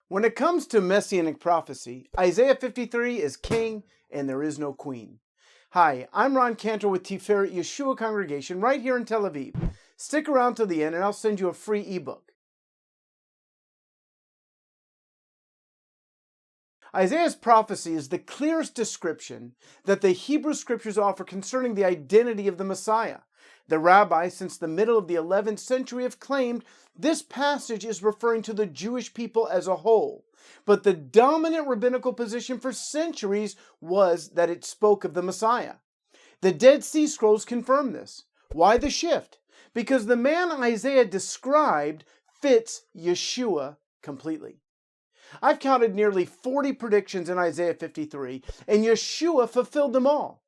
When it comes to Messianic prophecy, Isaiah 53 is king and there is no queen. Hi, I'm Cantor with Yeshua congregation right here in Tel Aviv. Stick around to the end and I'll send you a free ebook. Isaiah's prophecy is the clearest description that the Hebrew scriptures offer concerning the identity of the Messiah. The rabbis since the middle of the 11th century have claimed this passage is referring to the Jewish people as a whole. But the dominant rabbinical position for centuries was that it spoke of the Messiah. The Dead Sea Scrolls confirm this. Why the shift? Because the man Isaiah described fits Yeshua completely. I've counted nearly 40 predictions in Isaiah 53, and Yeshua fulfilled them all.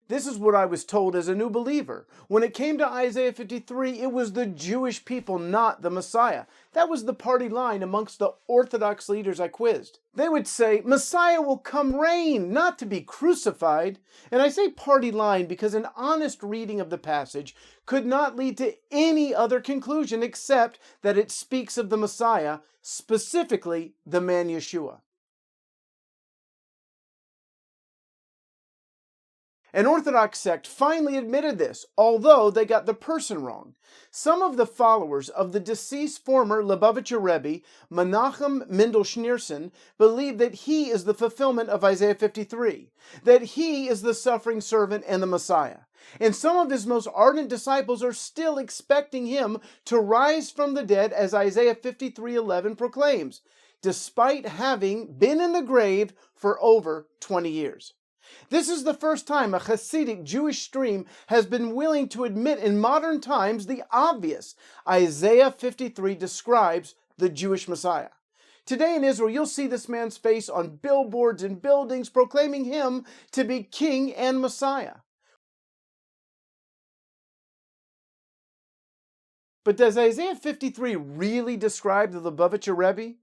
This is what I was told as a new believer. When it came to Isaiah 53, it was the Jewish people, not the Messiah. That was the party line amongst the Orthodox leaders I quizzed. They would say, Messiah will come reign, not to be crucified. And I say party line because an honest reading of the passage could not lead to any other conclusion except that it speaks of the Messiah, specifically the man Yeshua. An Orthodox sect finally admitted this, although they got the person wrong. Some of the followers of the deceased former Lubavitcher Rebbe, Menachem Mendel Schneerson, believe that he is the fulfillment of Isaiah 53, that he is the suffering servant and the Messiah. And some of his most ardent disciples are still expecting him to rise from the dead as Isaiah 53:11 proclaims, despite having been in the grave for over 20 years. This is the first time a Hasidic Jewish stream has been willing to admit in modern times the obvious. Isaiah 53 describes the Jewish Messiah. Today in Israel, you'll see this man's face on billboards and buildings proclaiming him to be King and Messiah. But does Isaiah 53 really describe the Lubavitcher Rebbe?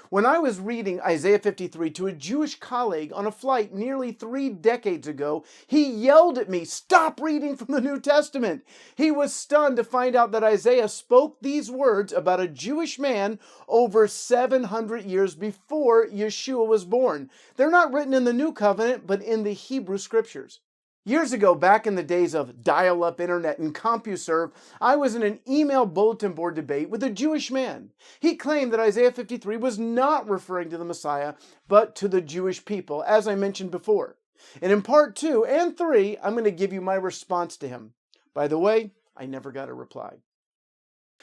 When I was reading Isaiah 53 to a Jewish colleague on a flight nearly 3 decades ago, he yelled at me, "Stop reading from the New Testament!" He was stunned to find out that Isaiah spoke these words about a Jewish man over 700 years before Yeshua was born. They're not written in the New Covenant, but in the Hebrew Scriptures. Years ago, back in the days of dial-up internet and CompuServe, I was in an email bulletin board debate with a Jewish man. He claimed that Isaiah 53 was not referring to the Messiah, but to the Jewish people, as I mentioned before. And in part 2 and 3, I'm going to give you my response to him. By the way, I never got a reply.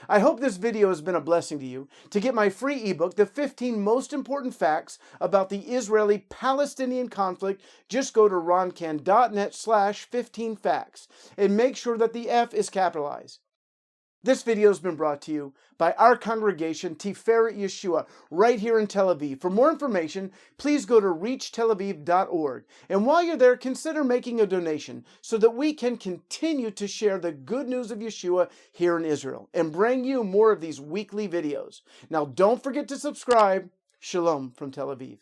I hope this video has been a blessing to you. To get my free ebook, The 15 Most Important Facts About the Israeli Palestinian Conflict, just go to roncan.net/15facts and make sure that the F is capitalized. This video has been brought to you by our congregation, Tiferet Yeshua, right here in Tel Aviv. For more information, please go to reachtelaviv.org. And while you're there, consider making a donation so that we can continue to share the good news of Yeshua here in Israel and bring you more of these weekly videos. Now, don't forget to subscribe. Shalom from Tel Aviv.